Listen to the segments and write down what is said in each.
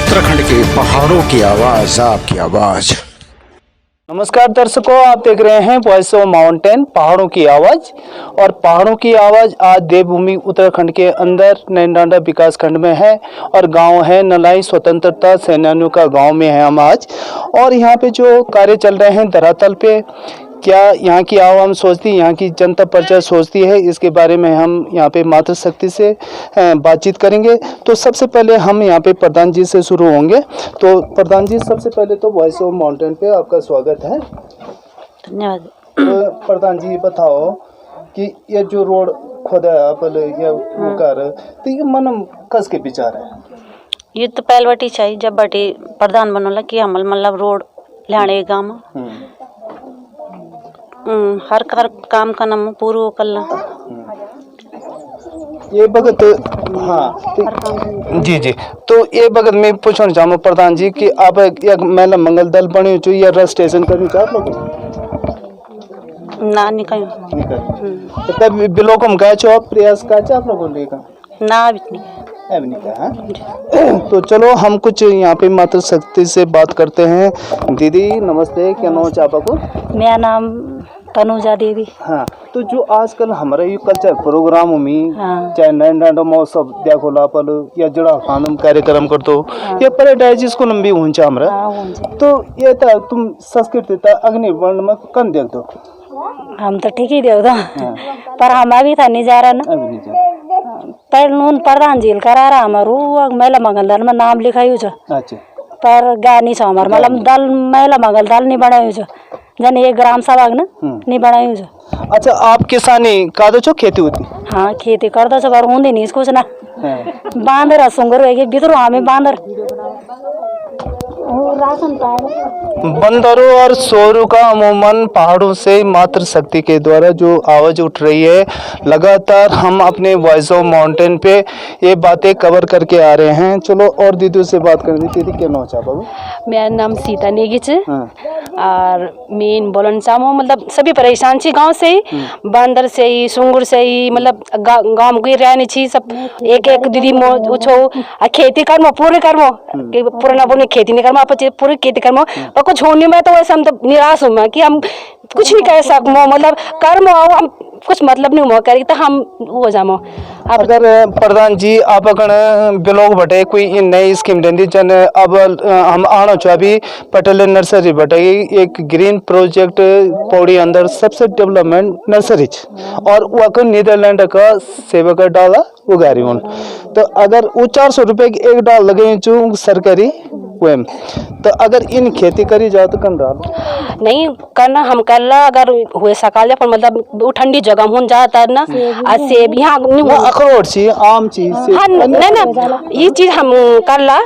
उत्तराखंड के पहाड़ों की आवाज, आपकी आवाज। नमस्कार दर्शकों, आप देख रहे हैं वॉइस ऑफ माउंटेन, पहाड़ों की आवाज। और पहाड़ों की आवाज आज देवभूमि उत्तराखंड के अंदर नैनडांडा विकास खंड में है और गांव है नलाई स्वतंत्रता सेनानियों का गांव में है हम आज। और यहां पे जो कार्य चल रहे हैं धरातल पे, क्या यहाँ की आवाम सोचती है, यहाँ की जनता प्रजा सोचती है, इसके बारे में हम यहाँ पे मातृशक्ति से बातचीत करेंगे। तो सबसे पहले हम यहाँ पे प्रधान जी से शुरू होंगे। तो प्रधान जी, सबसे पहले तो वॉइस ऑफ माउंटेन पे आपका स्वागत है। धन्यवाद। तो प्रधान जी बताओ कि ये जो रोड खोदा है आप ये वो कर, तो ये मन कस के विचार है? ये तो पहल बटी चाहिए जब बटी प्रधान बनोला कि हमल मतलब रोड लाने गाँव हर काम का नाम पूरा करना। ये भगत, हाँ जी जी। तो ये भगत मैं पूछना चाहूँगा प्रधान जी कि आप एक महिला मंगल दल बने हो या रजिस्ट्रेशन करनी चाहते लोग ना निकल तो तब बिलोक हम गए छो आप प्रयास का आप लोगों लेगा ना अभी नहीं। तो चलो हम कुछ यहाँ पे मातृशक्ति से बात करते हैं। दीदी नमस्ते, क्या नाम है आपको? मेरा नाम तनुजा देवी। हाँ, तो जो आजकल हमारा ये कल्चर प्रोग्राम में हाँ। चाहे नैनडांडा महोत्सव देखो लापल या जड़ा खानम कार्यक्रम करतो या पैराडाइज स्कूल में भी हुन्छ हमरा। तो ये तो तुम संस्कृति ता अग्नि वर्ण में कन देख दो? हम तो ठीक ही देव दो पर हम अभी था नहीं जा रहा ना। अभी नहीं जा। पर नून प्रधान जी करा रहा हमारू महिला मंगल दल में नाम लिखायु छ अच्छा। पर गा नहीं छ हमार मतलब दल महिला मंगल दल नहीं बनायु छ जन एक ग्राम सभा ना नहीं बनायु छ। अच्छा, आप किसानी का दो छो खेती होती? हाँ खेती करता छ पर हुँदै नहीं कुछ ना। बांदर सुंगर हो भित्र हमें बांदर राशन बंदरों और शोरों का अमूमन पहाड़ों से मातृशक्ति के द्वारा जो आवाज उठ रही है, लगातार हम अपने वॉइस ऑफ माउंटेन पे ये बातें कवर करके आ रहे हैं। चलो और दीदी से बात करें। दीदी क्या नाम चाह बाबू? मेरा नाम सीता नेगी छ और मेन बोलन चामो मतलब सभी परेशान छी गांव से ही, बंदर से ही सुंगुर से ही मतलब गांव की रहने छी सब एक एक दीदी मो उछो खेती कर्मो पूरे कर्मो कि पूरा बोने खेती नहीं कर्मो आप पूरी खेती कर्मो और कुछ होने में तो वैसे हम तो निराश हुआ कि हम कुछ नहीं कर सकमो मतलब कर्म हम कुछ मतलब नहीं हुआ करेगी तो हम हो जामो। अगर प्रधान जी आप अगर ब्लॉग बटे कोई नई स्कीम देंदी जन अब हम आना छो अभी पटेल नर्सरी बटे एक ग्रीन प्रोजेक्ट पौड़ी अंदर सबसे डेवलपमेंट नर्सरी और वो नीदरलैंड का सेवक डाला उगारी उन। तो अगर वो 400 रुपये की एक डाल लगे जो सरकारी वह, तो अगर इन खेती करी जाए तो कन डाल नहीं करना हम कर ला अगर हुए सकाल पर मतलब वो ठंडी जगह हो जाता है ना सेब यहाँ अखरोट ची आम ची हाँ नहीं ना ये चीज हम कर ला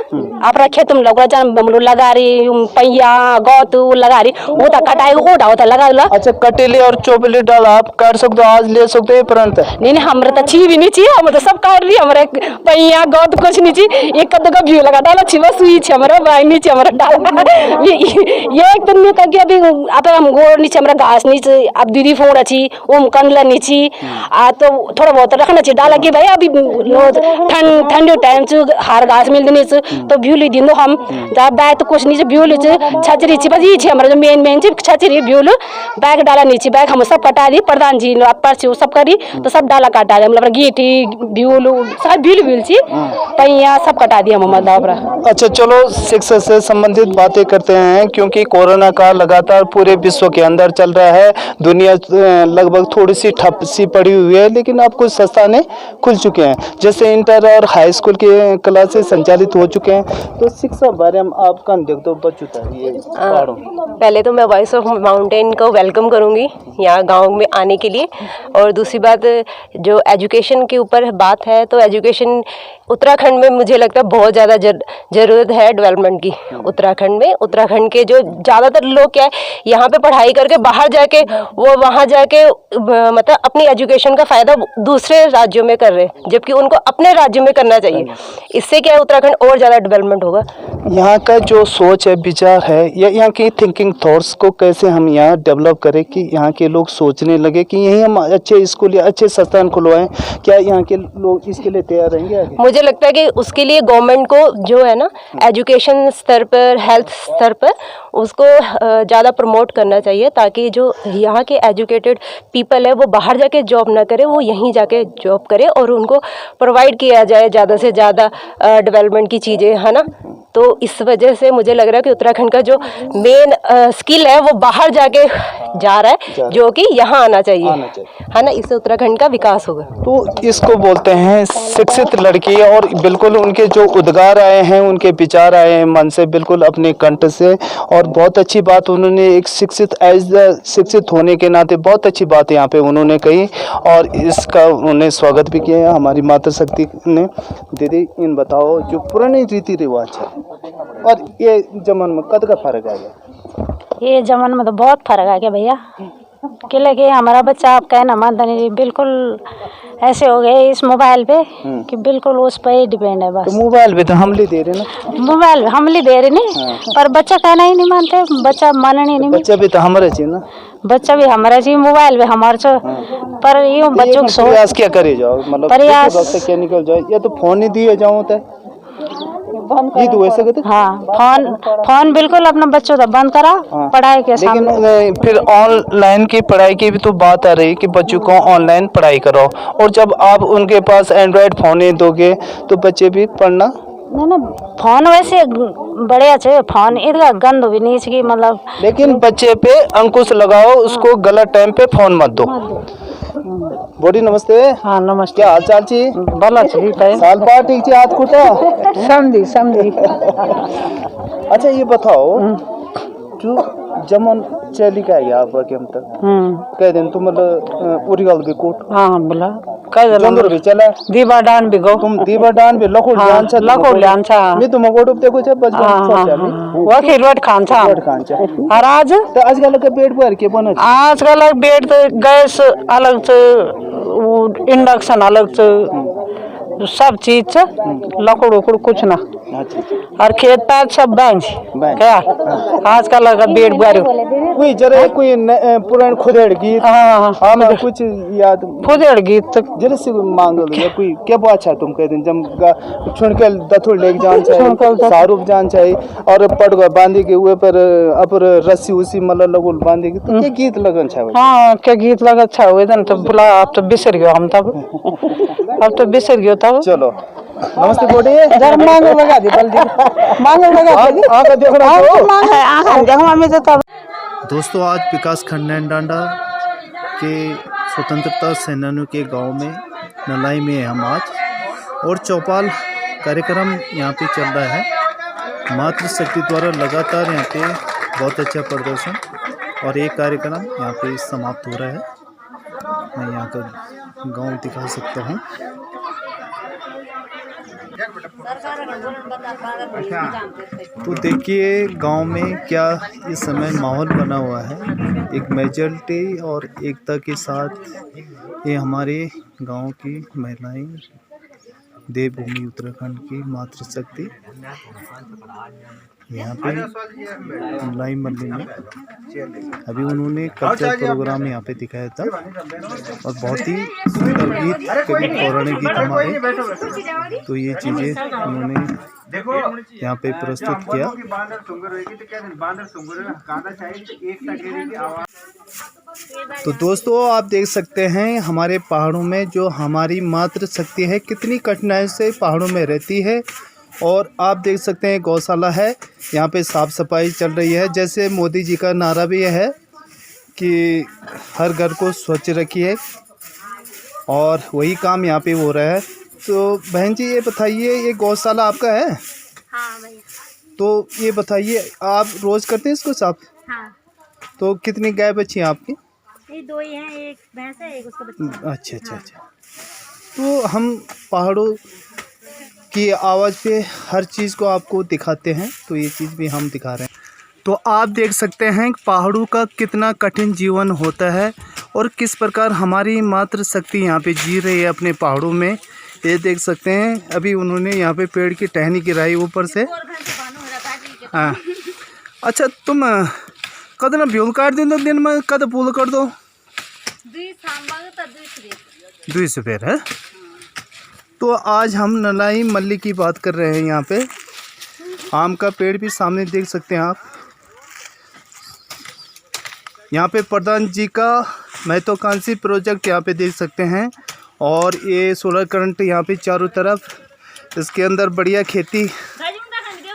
आप रखे तुम लोग बमलू लगा रही पैया गौतू लगा रही वो तो कटाई ओढ़ा होता लगा ला। अच्छा, कटेली और चोपली डाल आप काट सकते हो, आज ले सकते हो परंत नहीं हमारे तो छी भी नहीं चाहिए, हम तो सब काट रही हमारे पैया गौत कुछ नहीं चाहिए एक कद का व्यू लगा डाला छी बस हुई हमारा बाई नीचे हमारा डाल ये एक दिन में कि अभी आप हम गोड़ नीचे हमारा घास नीचे अब दीदी फोड़ अच्छी ओम कंडला नीचे आ तो थोड़ा बहुत रखना चाहिए डाला कि भाई अभी ठंडे टाइम से हार घास मिल देने से तो व्यू ली दिन हम बैग तो कुछ नीचे व्यू लीचे छचरी छी बस ये हमारा जो मेन छचरी व्यू बैग डाला नीचे बैग हम सब कटा दी प्रधान जी पर से सब करी तो सब डाला काटा दी मतलब गीठी व्यूल सब व्यूल छी पैया सब कटा दिया मतलब। अच्छा चलो शिक्षा से संबंधित बातें करते हैं क्योंकि कोरोना का लगातार पूरे विश्व के अंदर चल रहा है। दुनिया लगभग थोड़ी सी ठप सी पड़ी हुई है लेकिन अब कुछ संस्थानें खुल चुके हैं, जैसे इंटर और हाई स्कूल के क्लासेस संचालित हो चुके हैं। तो शिक्षा बारे में आप कन देख दो बच्चों ये पहले तो मैं वॉइस ऑफ माउंटेन को वेलकम करूंगी यहाँ गांव में आने के लिए। और दूसरी बात जो एजुकेशन के ऊपर बात है तो एजुकेशन उत्तराखंड में मुझे लगता है बहुत ज़्यादा ज़रूरत है डेवलपमेंट की। उत्तराखंड के जो ज़्यादातर लोग क्या है यहाँ पे पढ़ाई करके बाहर जाके वो वहाँ जाके मतलब अपनी एजुकेशन का फ़ायदा दूसरे राज्यों में कर रहे हैं जबकि उनको अपने राज्य में करना चाहिए। इससे क्या है उत्तराखंड और ज़्यादा डेवलपमेंट होगा। यहाँ का जो सोच है, विचार है, या यहाँ की थिंकिंग थॉट्स को कैसे हम यहाँ डेवलप करें कि यहाँ के लोग सोचने लगे कि यहीं हम अच्छे स्कूल या अच्छे संस्थान खुलवाएं? क्या यहाँ के लोग इसके लिए तैयार रहेंगे आगे? मुझे लगता है कि उसके लिए गवर्नमेंट को जो है ना एजुकेशन स्तर पर, हेल्थ स्तर पर उसको ज़्यादा प्रमोट करना चाहिए, ताकि जो यहाँ के एजुकेटेड पीपल है वो बाहर जाके जॉब ना करे, वो यहीं जाके जॉब करे और उनको प्रोवाइड किया जाए ज़्यादा से ज़्यादा डेवलपमेंट की चीज़ें, है ना। तो इस वजह से मुझे लग रहा है कि उत्तराखंड का जो मेन स्किल है वो बाहर जाके जा रहा है, जो कि यहाँ आना चाहिए, है ना। इससे उत्तराखंड का विकास होगा। तो इसको बोलते हैं शिक्षित लड़की, और बिल्कुल उनके जो उद्गार आए हैं, उनके विचार आए हैं मन से, बिल्कुल अपने कंठ से, और बहुत अच्छी बात उन्होंने एक शिक्षित होने के नाते बहुत अच्छी बात यहाँ पे उन्होंने कही, और इसका उन्होंने स्वागत भी किया है हमारी मातृशक्ति ने। दीदी इन बताओ, जो पुराने रीति रिवाज है और ये जमन में कद का फर्क आ गया? ये जमाने में तो बहुत फर्क आ गया भैया, कि लगे हमारा बच्चा आप कहना मानता नहीं, बिल्कुल ऐसे हो गए इस मोबाइल पे कि बिल्कुल उस पर ही डिपेंड है बस। तो मोबाइल पे तो हमले दे रहे ना, मोबाइल हमले दे रहे नहीं, पर बच्चा कहना ही नहीं मानते, बच्चा मानने नहीं। बच्चा भी तो हमारा चाहिए ना, बच्चा भी हमारा चाहिए, मोबाइल भी हमारे से। पर ये बच्चों को प्रयास क्या करे जाओ, मतलब प्रयास वक्त क्या निकल जाए, या तो फोन ही दिए जाओ तो ये तो ऐसा कहते। हाँ, फोन बिल्कुल अपना बच्चों का बंद करा, पढ़ाई के सामने। लेकिन फिर ऑनलाइन की पढ़ाई की भी तो बात आ रही कि बच्चों को ऑनलाइन पढ़ाई कराओ, और जब आप उनके पास एंड्रॉयड फोन ही दोगे तो बच्चे भी पढ़ना नहीं, फोन वैसे बड़े अच्छे, फोन इधर गंद भी नहीं चाहिए, मतलब। लेकिन बच्चे पे अंकुश लगाओ, उसको गलत टाइम पे फोन मत दो। बॉडी नमस्ते। हाँ नमस्ते। क्या हाल चाल छी? भला ठीक है। साल पार ठीक छी, हाथ खुटा समझी। अच्छा ये बताओ, जो जमन चली का है आप हम तक कह दिन तुम मतलब उरिगल भी कोट। हाँ बोला कह जंदुर भी चला, दीवा डान भी गो, तुम दीवा डान भी लखोड़ जान छ, लखोड़ जान छ। मी तुम कोट पे कुछ बचपन सोचा मी वो की रोड खान छ, रोड खान छ। और आज तो आजकल के पेट पर के बना, आजकल बेड तो गैस अलग से, इंडक्शन अलग से, सब चीज से लकड़ उकड़ कुछ ना, और खेत पात सब बैंक क्या आजकल का बेड बारी कोई जरा कोई पुरान खुदेड़ गीत। हाँ मैं कुछ याद खुदेड़ गीत जरा से मांगो या कोई क्या बात है तुम कह दिन जब छुनकल दथुर लेके जान चाहिए, सारूप जान चाहिए, और पट बांधी के हुए पर अपर रस्सी उसी मतलब लगुल बांधी के, तो क्या गीत लगन छा? हाँ क्या गीत लगा अच्छा हुए तो बुला, अब तो बिसर गयो हम तब, अब तो बिसर गयो तब। चलो नमस्ते बॉडी, जरा मांगो लगा दी जल्दी, मांगो लगा दी, आंख देखना तो आंख देखवा में तो। दोस्तों आज विकास खंड नैनडांडा के स्वतंत्रता सेनानियों के गांव में नलाई में है हम आज, और चौपाल कार्यक्रम यहाँ पे चल रहा है। मातृशक्ति द्वारा लगातार यहाँ पे बहुत अच्छा प्रदर्शन, और एक कार्यक्रम यहाँ पे समाप्त हो रहा है। मैं यहाँ का गांव दिखा सकता हूँ। तो देखिए गांव में क्या इस समय माहौल बना हुआ है, एक मेजॉरिटी और एकता के साथ ये हमारे गांव की महिलाएं, देवभूमि उत्तराखंड की मातृशक्ति यहाँ पे लाइन मल्ली में अभी उन्होंने कल्चर प्रोग्राम यहाँ पे दिखाया था, और बहुत ही सुंदर गीत, कभी पौराणिक गीत हमारे, तो ये चीज़ें उन्होंने यहाँ पे प्रस्तुत किया। तो दोस्तों आप देख सकते हैं हमारे पहाड़ों में जो हमारी मातृशक्ति है कितनी कठिनाई से पहाड़ों में रहती है, और आप देख सकते हैं गौशाला है, यहाँ पे साफ़ सफाई चल रही है। जैसे मोदी जी का नारा भी है कि हर घर को स्वच्छ रखिए, और वही काम यहाँ पे हो रहा है। तो बहन जी ये बताइए, ये गौशाला आपका है? हाँ भैया। तो ये बताइए आप रोज़ करते हैं इसको साफ? हाँ। तो कितनी गाय बच्ची हैं आपकी? ये दो ही हैं, एक भैंस है एक उसका बच्चा। अच्छा अच्छा अच्छा। तो हम पहाड़ों की आवाज़ पे हर चीज़ को आपको दिखाते हैं, तो ये चीज़ भी हम दिखा रहे हैं। तो आप देख सकते हैं पहाड़ों का कितना कठिन जीवन होता है, और किस प्रकार हमारी मातृशक्ति यहाँ पे जी रही है अपने पहाड़ों में। ये देख सकते हैं अभी उन्होंने यहाँ पे पेड़ की टहनी गिराई ऊपर से, हाँ अच्छा तुम कद ना ब्यूल काट दिन दिन में कद पूल कर दो 2 सवेर है। तो आज हम नलाई मल्ली की बात कर रहे हैं। यहाँ पे आम का पेड़ भी सामने देख सकते हैं आप। यहाँ पे प्रधान जी का महत्वाकांक्षी प्रोजेक्ट यहाँ पे देख सकते हैं। और ये सोलर करंट यहाँ पे चारों तरफ, इसके अंदर बढ़िया खेती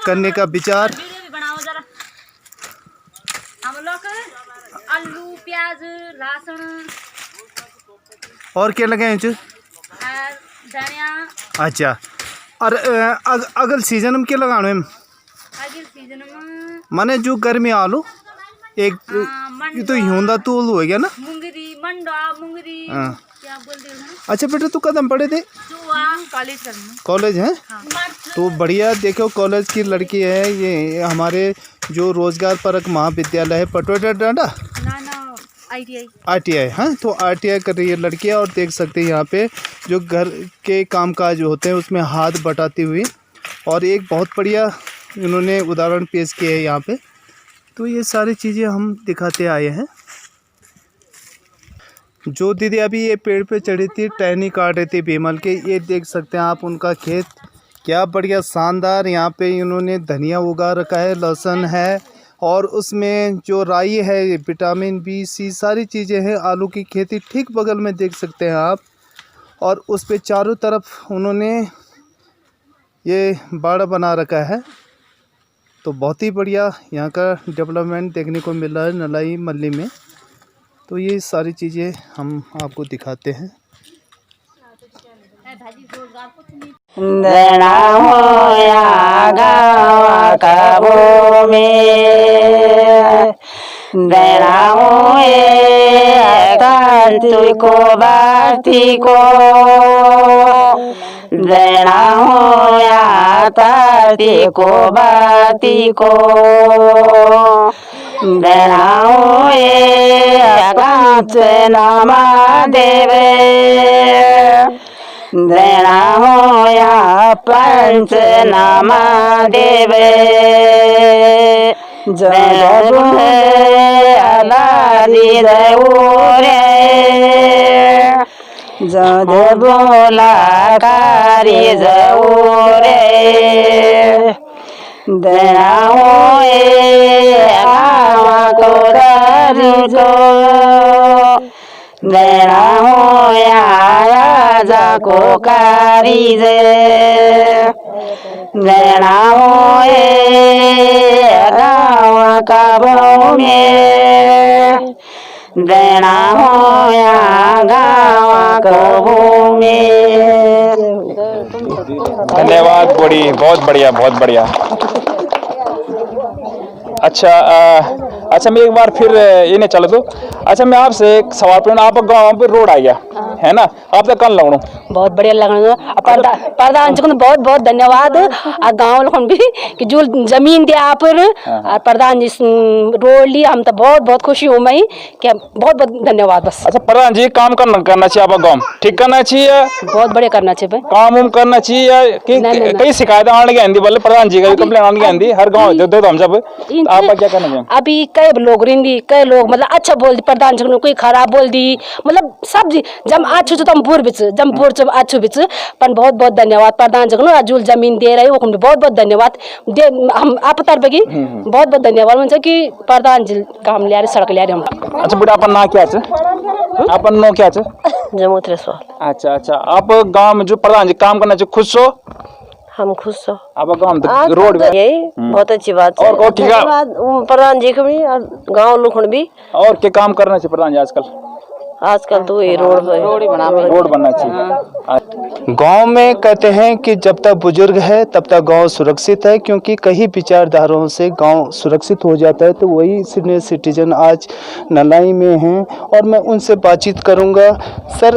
करने का विचार। आलू प्याज लहसुन और क्या लगे हैं धनिया। अच्छा और अगल सीजन में क्या लगाना है अगले सीजन में माने जो गर्मी आलू एक ये तो ह्यूंदा तूल हो गया ना मुंगरी मंडा मुंगरी हाँ। क्या बोलते हैं। अच्छा बेटा तू कदम पढ़े थे कॉलेज करना। कॉलेज है तो बढ़िया। देखो कॉलेज की लड़की है ये। हमारे जो रोजगार परक महाविद्यालय है पटोटा डांडा ना ITI हाँ। तो ITI कर रही है लड़कियाँ। और देख सकते हैं यहाँ पे जो घर के कामकाज होते हैं उसमें हाथ बटाती हुई। और एक बहुत बढ़िया इन्होंने उदाहरण पेश किया है यहाँ पे। तो ये सारी चीज़ें हम दिखाते आए हैं। जो दीदी अभी ये पेड़ पे चढ़ी थी टहनी काट रही थी भीमल के, ये देख सकते हैं आप उनका खेत क्या बढ़िया शानदार। यहाँ पे इन्होंने धनिया उगा रखा है, लहसुन है और उसमें जो राई है विटामिन B C सारी चीज़ें हैं। आलू की खेती ठीक बगल में देख सकते हैं आप। और उस पे चारों तरफ उन्होंने ये बाड़ा बना रखा है। तो बहुत ही बढ़िया यहाँ का डेवलपमेंट देखने को मिल रहा है नलाई मल्ली में। तो ये सारी चीज़ें हम आपको दिखाते हैं। देना हो या गावा कबो में देना हो ये तंतु को बाती को देना हो या ताती को बाती को देना हो ये कांच नामा देवे देना हो या पंच नामा देवे जब अलादी रे जब बोला कारी जऊरे देना हो ये को जो देना हो या जाको कारी जे देना हो ये गाँव का भूमि देना हो या गाँव का भूमि। धन्यवाद बड़ी बहुत बढ़िया बहुत बढ़िया। अच्छा मैं एक बार फिर ये नहीं चलो तो अच्छा मैं आपसे एक सवाल पूछूं। आप गाँव पे रोड आ गया है ना, आप तक कल लगनो बहुत बढ़िया लगना। प्रधान जी को बहुत बहुत धन्यवाद। और गाँव लोगों भी कि जो जमीन दिया आप और प्रधान जी रोड ली हम तो बहुत बहुत खुशी हूँ मैं कि बहुत बहुत धन्यवाद बस। अच्छा प्रधान जी काम करना चाहिए आप गाँव ठीक करना चाहिए बहुत बढ़िया करना चाहिए काम उम करना चाहिए कि कई शिकायत आने की आंदी बोले प्रधान जी का कंप्लेन आने की आंदी हर गाँव दे दो हम सब आप क्या करना चाहिए। अभी कई लोग रिंदी कई लोग मतलब अच्छा बोल दी प्रधान जी को कोई खराब बोल दी मतलब सब जब अच्छु तम बुर बिच जब बुर जब अच्छु बिच पर बहुत बहुत धन्यवाद प्रधान जी को जो जमीन दे रहे वो बहुत बहुत धन्यवाद दे हम आप तरफ की बहुत बहुत धन्यवाद मुझे कि प्रधान जी काम लिया सड़क लिया हम। अच्छा बेटा अपन ना क्या अपन नो क्या जमोत्रेश्वर। अच्छा आप गाँव में जो प्रधान जी काम करना चाहिए खुश हो हम खुश हो आप गाँव रोड यही बहुत अच्छी बात है। और ठीक है प्रधान जी को भी और गाँव लोग भी और क्या काम करना चाहिए प्रधान जी आजकल तो ये रोड बनना चाहिए। गांव में कहते हैं कि जब तक बुजुर्ग है तब तक गांव सुरक्षित है, क्योंकि कई विचारधाराओं से गांव सुरक्षित हो जाता है। तो वही सीनियर सिटीजन आज नलाई में हैं और मैं उनसे बातचीत करूंगा। सर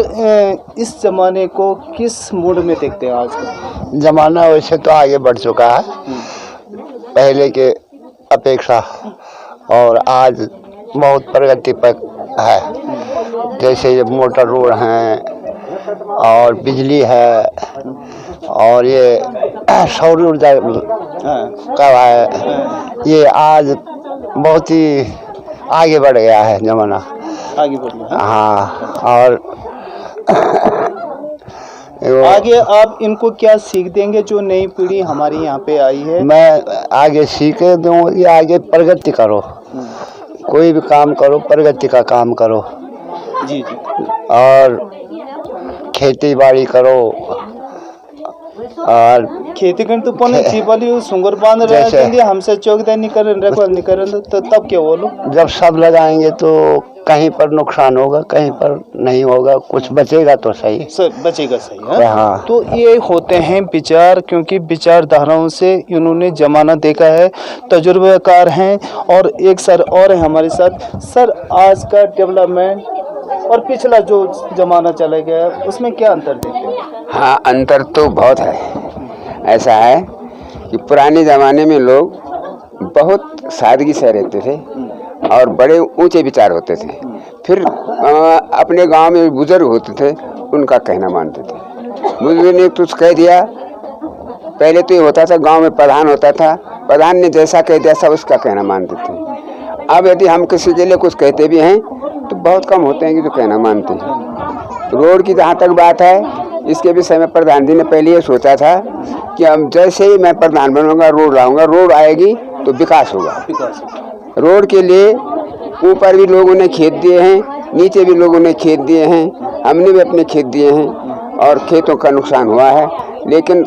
इस ज़माने को किस मूड में देखते हैं आज? ज़माना वैसे तो आगे बढ़ चुका है पहले के अपेक्षा और आज बहुत प्रगति पर है। जैसे मोटर रोड हैं और बिजली है और ये सौर ऊर्जा का है, ये आज बहुत ही आगे बढ़ गया है जमाना। आगे बढ़िए। हाँ, और आगे आप इनको क्या सीख देंगे जो नई पीढ़ी हमारी यहाँ पे आई है? मैं आगे सीख दूँ कि आगे प्रगति करो, कोई भी काम करो, प्रगति का काम करो। जी जी। और खेती बाड़ी करो, और खेती करने तो पने चीपली सुंगर बांध रहे जैसे- हैं, हमसे चौकीदार नहीं करें तो तब क्या बोलो? जब सब लगाएंगे तो कहीं पर नुकसान होगा, कहीं पर नहीं होगा, कुछ बचेगा तो सही। सब बचेगा सही है। हाँ, तो ये होते हैं विचार, क्योंकि विचारधाराओं से इन्होंने जमाना देखा है, तजुर्बेकार हैं। और एक सर और है हमारे साथ। सर, आज का डेवलपमेंट और पिछला जो जमाना चला गया है उसमें क्या अंतर देखते हैं? हाँ, अंतर तो बहुत है। ऐसा है कि पुराने ज़माने में लोग बहुत सादगी से रहते थे और बड़े ऊंचे विचार होते थे। फिर अपने गांव में बुजुर्ग होते थे, उनका कहना मानते थे। बुजुर्ग ने कुछ कह दिया, पहले तो ये होता था गांव में प्रधान होता था, प्रधान ने जैसा कह दिया सब उसका कहना मानते थे। अब यदि हम किसी के लिए कुछ कहते भी हैं तो बहुत कम होते हैं कि जो कहना मानते हैं। रोड की जहाँ तक बात है, इसके विषय में प्रधान जी ने पहले ये सोचा था कि हम जैसे ही मैं प्रधान बनूंगा रोड लाऊंगा, रोड आएगी तो विकास होगा। रोड के लिए ऊपर भी लोगों ने खेत दिए हैं, नीचे भी लोगों ने खेत दिए हैं, हमने भी अपने खेत दिए हैं और खेतों का नुकसान हुआ है, लेकिन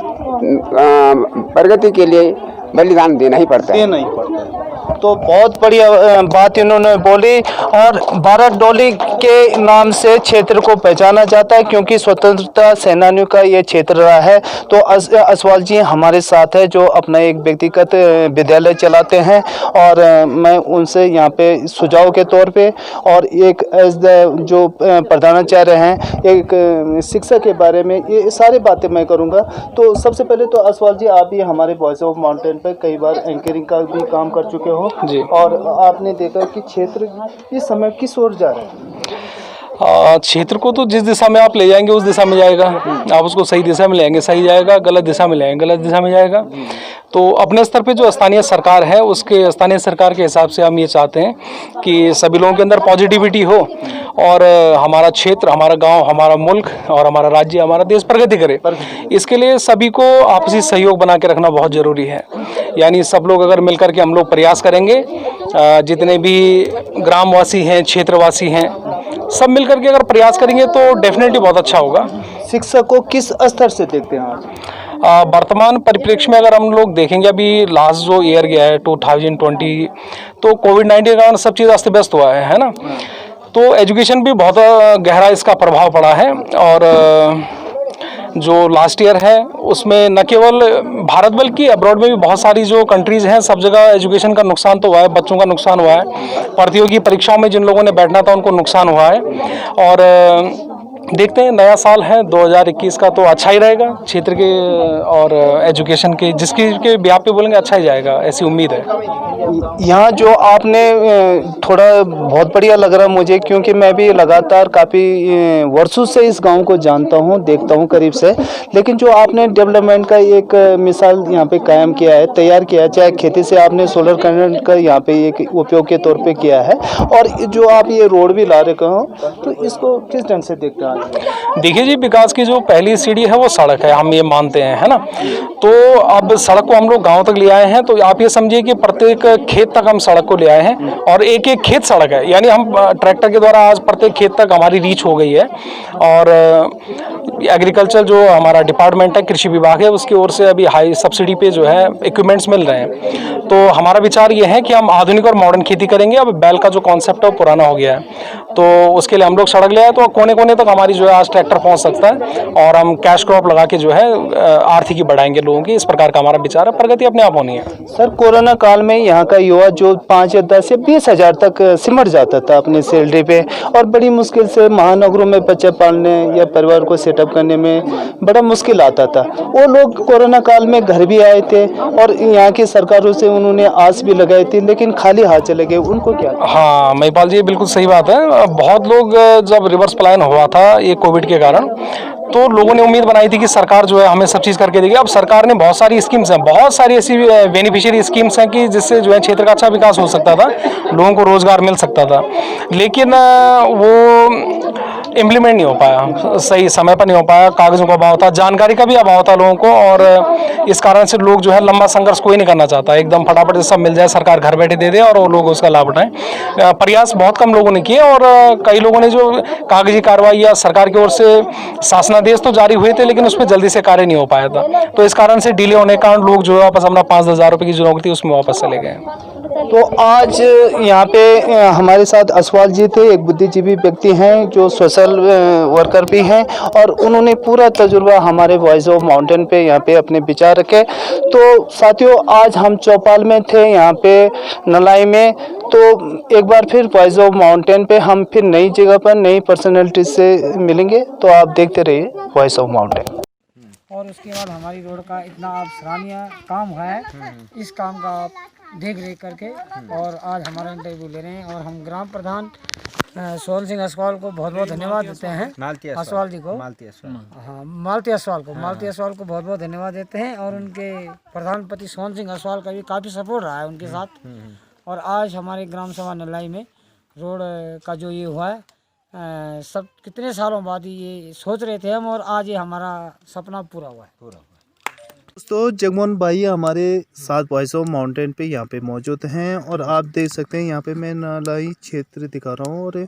प्रगति के लिए बलिदान देना ही पड़ता है। देना ही पड़ता है। तो बहुत बढ़िया बात इन्होंने बोली। और बाराडोली के नाम से क्षेत्र को पहचाना जाता है, क्योंकि स्वतंत्रता सेनानियों का ये क्षेत्र रहा है। तो असवाल जी हमारे साथ है, जो अपना एक व्यक्तिगत विद्यालय चलाते हैं, और मैं उनसे यहाँ पे सुझाव के तौर पे और एक एज द जो प्रधानाचार्य हैं, एक शिक्षा के बारे में ये सारी बातें मैं करूँगा। तो सबसे पहले तो असवाल जी, आप भी हमारे वॉइस ऑफ माउंटेन पे कई बार एंकरिंग का भी काम कर चुके हो जी। और आपने देखा कि क्षेत्र इस समय किस ओर जा रहा है? क्षेत्र को तो जिस दिशा में आप ले जाएंगे उस दिशा में जाएगा। आप उसको सही दिशा में ले जाएंगे सही जाएगा, गलत दिशा में ले जाएंगे गलत दिशा में जाएगा। तो अपने स्तर पे जो स्थानीय सरकार है, उसके स्थानीय सरकार के हिसाब से हम ये चाहते हैं कि सभी लोगों के अंदर पॉजिटिविटी हो और हमारा क्षेत्र, हमारा गांव, हमारा मुल्क और हमारा राज्य, हमारा देश प्रगति करे। इसके लिए सभी को आपसी सहयोग बना के रखना बहुत ज़रूरी है। यानी सब लोग अगर मिलकर के हम लोग प्रयास करेंगे, जितने भी ग्रामवासी हैं, क्षेत्रवासी हैं, सब मिलकर के अगर प्रयास करेंगे तो डेफिनेटली बहुत अच्छा होगा। शिक्षा को किस स्तर से देखते हैं आप? वर्तमान परिप्रेक्ष्य में अगर हम लोग देखेंगे, अभी लास्ट जो ईयर गया है 2020, तो कोविड-19 के कारण सब चीज़ अस्त व्यस्त हुआ है ना। तो एजुकेशन भी बहुत गहरा इसका प्रभाव पड़ा है। और जो लास्ट ईयर है उसमें न केवल भारत बल्कि अब्रॉड में भी बहुत सारी जो कंट्रीज़ हैं, सब जगह एजुकेशन का नुकसान तो हुआ है, बच्चों का नुकसान हुआ है। प्रतियोगी परीक्षाओं में जिन लोगों ने बैठना था उनको नुकसान हुआ है। और देखते हैं, नया साल है 2021 का, तो अच्छा ही रहेगा क्षेत्र के और एजुकेशन के, जिसकी के ब्याह पे बोलेंगे अच्छा ही जाएगा, ऐसी उम्मीद है। यहाँ जो आपने थोड़ा बहुत बढ़िया लग रहा मुझे, क्योंकि मैं भी लगातार काफ़ी वर्षों से इस गांव को जानता हूँ, देखता हूँ करीब से। लेकिन जो आपने डेवलपमेंट का एक मिसाल यहाँ पे कायम किया है, तैयार किया है, चाहे खेती से आपने सोलर पैनल का यहाँ पे एक उपयोग के तौर पे किया है, और जो आप ये रोड भी ला रहे हो, तो इसको किस ढंग से देखते हैं? देखिए जी, विकास की जो पहली सीढ़ी है वो सड़क है, हम ये मानते हैं, है ना। तो अब सड़क को हम लोग गांव तक ले आए हैं, तो आप ये समझिए कि प्रत्येक खेत तक हम सड़क को ले आए हैं, और एक एक खेत सड़क है। यानी हम ट्रैक्टर के द्वारा आज प्रत्येक खेत तक हमारी रीच हो गई है। और एग्रीकल्चर जो हमारा डिपार्टमेंट है, कृषि विभाग है, उसकी ओर से अभी हाई सब्सिडी पे जो है इक्विपमेंट्स मिल रहे हैं। तो हमारा विचार ये है कि हम आधुनिक और मॉडर्न खेती करेंगे। अब बैल का जो कॉन्सेप्ट है वो पुराना हो गया है, तो उसके लिए हम लोग सड़क ले आए, तो कोने कोने तक हमारी जो है आज ट्रैक्टर पहुंच सकता है, और हम कैश क्रॉप लगा के जो है आर्थिकी बढ़ाएंगे लोगों की। इस प्रकार का हमारा विचार है, प्रगति अपने आप होनी है। सर, कोरोना काल में यहाँ का युवा जो 5 या 10 या 20 हज़ार तक सिमट जाता था अपने सैलरी पे, और बड़ी मुश्किल से महानगरों में बच्चे पालने या परिवार को सेटअप करने में बड़ा मुश्किल आता था। वो लोग कोरोना काल में घर भी आए थे, और यहाँ की सरकारों से उन्होंने आस भी लगाई थी, लेकिन खाली हाथ चले गए। उनको क्या? हाँ महिपाल जी, बिल्कुल सही बात है। बहुत लोग जब रिवर्स पलायन हुआ था ये कोविड के कारण, तो लोगों ने उम्मीद बनाई थी कि सरकार जो है हमें सब चीज़ करके देगी। अब सरकार ने बहुत सारी स्कीम्स हैं, बहुत सारी ऐसी बेनिफिशियरी स्कीम्स हैं कि जिससे जो है क्षेत्र का अच्छा विकास हो सकता था, लोगों को रोजगार मिल सकता था, लेकिन वो इम्प्लीमेंट नहीं हो पाया, सही समय पर नहीं हो पाया। कागजों का अभाव था, जानकारी का भी अभाव था लोगों को, और इस कारण से लोग जो है लंबा संघर्ष कोई नहीं करना चाहता, एकदम फटाफट से सब मिल जाए, सरकार घर बैठे दे दे और वो लोग उसका लाभ उठाएं। प्रयास बहुत कम लोगों ने किए, और कई लोगों ने जो कागजी कार्रवाई या सरकार की ओर से शासनादेश तो जारी हुए थे, लेकिन उसमें जल्दी से कार्य नहीं हो पाया था। तो इस कारण से डिले होने के कारण लोग जो है वापस अपना 5-10 हज़ार रुपये की जो नौकरी थी उसमें वापस चले गए। तो आज यहाँ पे हमारे साथ असवाल जी थे, एक बुद्धिजीवी व्यक्ति हैं जो सोशल वर्कर भी हैं, और उन्होंने पूरा तजुर्बा हमारे वॉइस ऑफ माउंटेन पे यहाँ पे अपने विचार रखे। तो साथियों, आज हम चौपाल में थे, यहाँ पे नलाई में, तो एक बार फिर वॉइस ऑफ माउंटेन पे हम फिर नई जगह पर नई पर्सनैलिटी से मिलेंगे। तो आप देखते रहिए वॉइस ऑफ माउंटेन। और उसके बाद हमारी रोड का इतना आप सराहनीय काम है, इस काम का आप देख रेख करके और आज हमारा इंटरव्यू ले रहे हैं। और हम ग्राम प्रधान सोहल सिंह असवाल को बहुत बहुत धन्यवाद देते हैं, असवाल जी को, हाँ मालती असवाल को बहुत बहुत धन्यवाद देते हैं। और उनके प्रधानपति सोहल सिंह असवाल का भी काफ़ी सपोर्ट रहा है उनके साथ। और आज हमारे ग्राम सभा नलाई में रोड का जो ये हुआ है, सब कितने सालों बाद ये सोच रहे थे हम, और आज ये हमारा सपना पूरा हुआ है। दोस्तों, जगमोहन भाई हमारे साथ वॉइस ऑफ माउंटेन पे यहाँ पे मौजूद हैं, और आप देख सकते हैं यहाँ पे मैं नालाई क्षेत्र दिखा रहा हूँ, और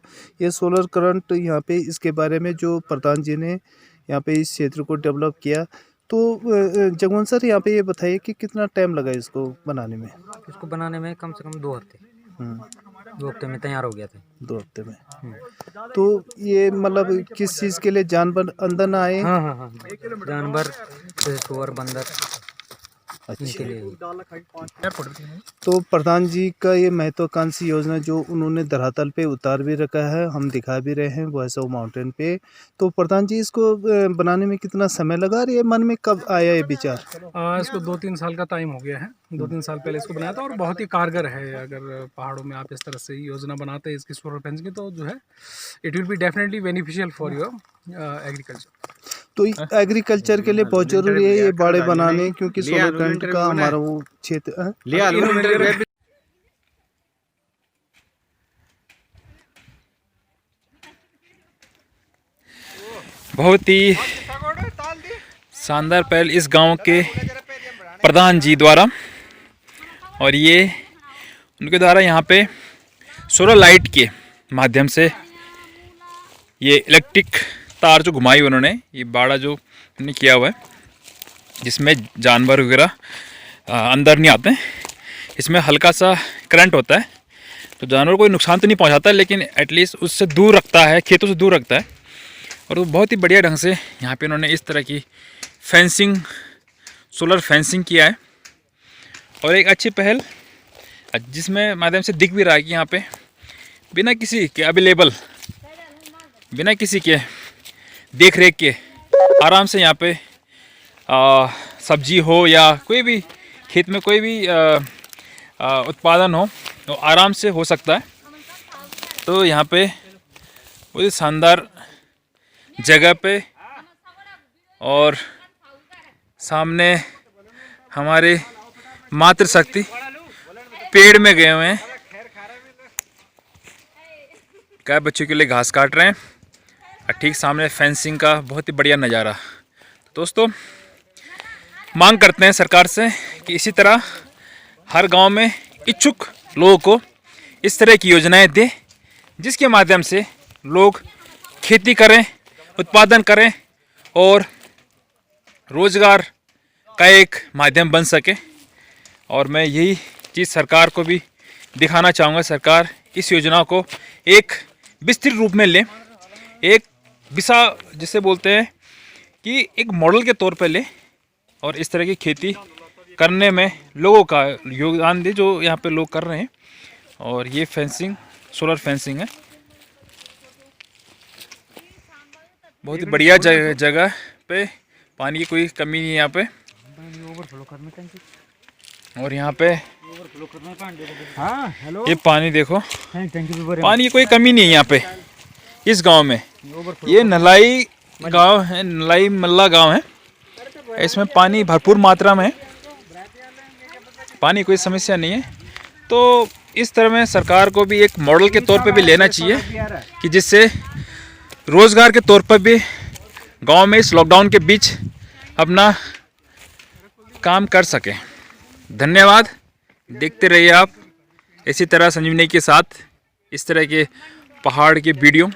ये सोलर करंट यहाँ पे इसके बारे में जो प्रधान जी ने यहाँ पे इस क्षेत्र को डेवलप किया। तो जगमोहन सर, यहाँ पे ये बताइए कि कितना टाइम लगा इसको बनाने में? इसको बनाने में कम से कम 2 हफ्ते, 2 हफ्ते में तैयार हो गया था। 2 हफ्ते में। तो ये मतलब किस चीज़ के लिए जानवर अंदर ना आए? हाँ, जानवर जैसे सुअर, बंदर। अच्छा। तो प्रधान जी का ये महत्वाकांक्षी योजना जो उन्होंने धरातल पे उतार भी रखा है, हम दिखा भी रहे हैं वॉइस ऑफ माउंटेन पे। तो प्रधान जी, इसको बनाने में कितना समय लगा और ये मन में कब आया ये विचार? इसको 2-3 साल का टाइम हो गया है, 2-3 साल पहले इसको बनाया था, और बहुत ही कारगर है। अगर पहाड़ों में आप इस तरह से योजना बनाते हैं इसकी सोलर फेंसिंग की, तो जो है it will be definitely beneficial for your agriculture. तो एग्रीकल्चर के लिए बहुत जरूरी है ये बाड़े बनाने, क्योंकि सोलर करंट का हमारा वो क्षेत्र बहुत ही शानदार पहल इस गांव के प्रधान जी द्वारा, और ये उनके द्वारा यहाँ पे सोलर लाइट के माध्यम से ये इलेक्ट्रिक तार जो घुमाई उन्होंने, ये बाड़ा जो उन्होंने किया हुआ है, जिसमें जानवर वगैरह अंदर नहीं आते हैं। इसमें हल्का सा करंट होता है, तो जानवर कोई नुकसान तो नहीं पहुंचाता, लेकिन एटलीस्ट उससे दूर रखता है, खेतों से दूर रखता है। और वो बहुत ही बढ़िया ढंग से यहाँ पे उन्होंने इस तरह की फेंसिंग, सोलर फेंसिंग किया है। और एक अच्छी पहल जिसमें माध्यम से दिख भी रहा है कि यहाँ पे बिना किसी के अवेलेबल, बिना किसी के देख रेख के आराम से यहाँ पे सब्जी हो या कोई भी खेत में कोई भी उत्पादन हो, तो आराम से हो सकता है। तो यहाँ पे बहुत शानदार जगह पे, और सामने हमारे मातृशक्ति पेड़ में गए हुए हैं, गाय बच्चों के लिए घास काट रहे हैं, और ठीक सामने फेंसिंग का बहुत ही बढ़िया नज़ारा। दोस्तों, मांग करते हैं सरकार से कि इसी तरह हर गांव में इच्छुक लोगों को इस तरह की योजनाएं दे, जिसके माध्यम से लोग खेती करें, उत्पादन करें और रोज़गार का एक माध्यम बन सके। और मैं यही चीज़ सरकार को भी दिखाना चाहूँगा, सरकार इस योजना को एक विस्तृत रूप में ले, एक विसा जिसे बोलते हैं कि एक मॉडल के तौर पर ले, और इस तरह की खेती करने में लोगों का योगदान दे जो यहाँ पे लोग कर रहे हैं। और ये फेंसिंग, सोलर फेंसिंग है, बहुत ही बढ़िया जगह पे, पानी की कोई कमी नहीं है यहाँ पे। और यहाँ पे ये पानी देखो, पानी की कोई कमी नहीं है यहाँ पे इस गांव में। ये नलाई गांव है, नलाई मल्ला गांव है। इसमें पानी भरपूर मात्रा में है, पानी कोई समस्या नहीं है। तो इस तरह में सरकार को भी एक मॉडल के तौर पे भी लेना चाहिए कि जिससे रोज़गार के तौर पर भी गांव में इस लॉकडाउन के बीच अपना काम कर सकें। धन्यवाद, देखते रहिए आप इसी तरह संजीवनी के साथ इस तरह के पहाड़ के वीडियो।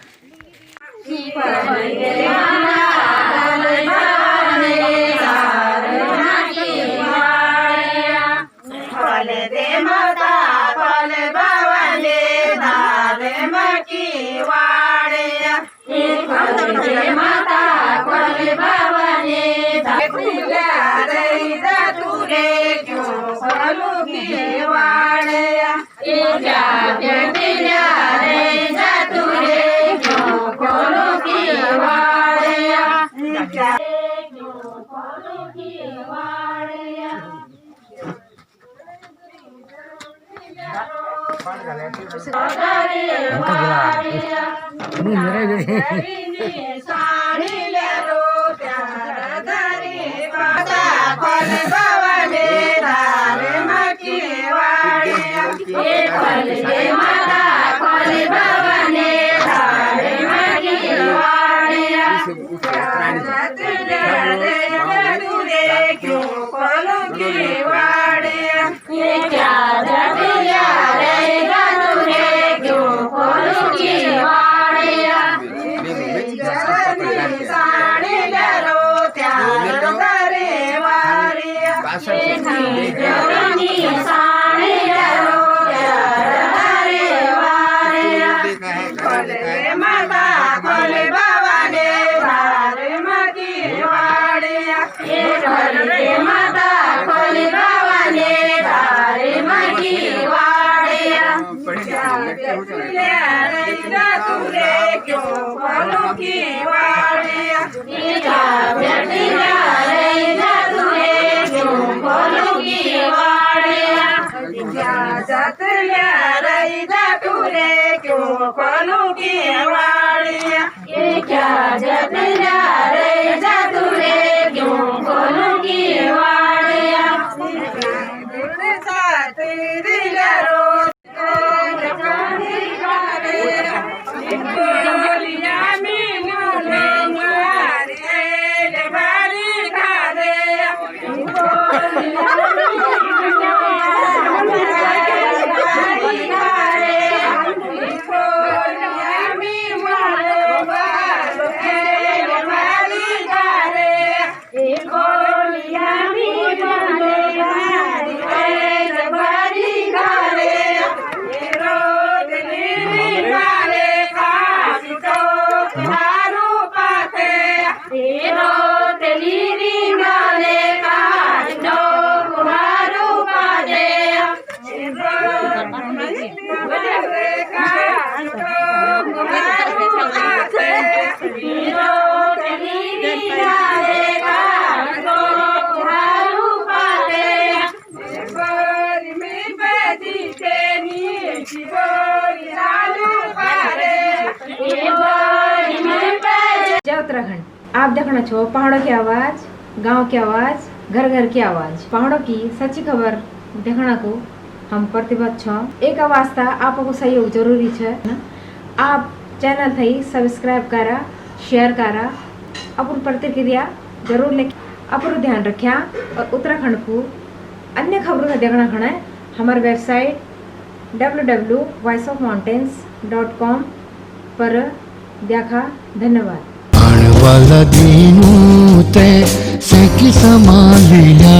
उत्तराखंड आप देखना छो पहाड़ों की आवाज, गांव की आवाज, घर घर की आवाज, पहाड़ों की सच्ची खबर देखना को हम प्रतिबद्ध छो। एक आवाज था आपको सहयोग जरूरी है। आप चैनल थी सब्सक्राइब करा, शेयर करा, अपन प्रतिक्रिया जरूर लिख, अपन ध्यान रखा। और उत्तराखंड को अन्य खबरों का देखना खड़ा हमारे वेबसाइट www.voiceofmountains.com पर देखा। धन्यवाद। वाला दीनू ते से की संभालिया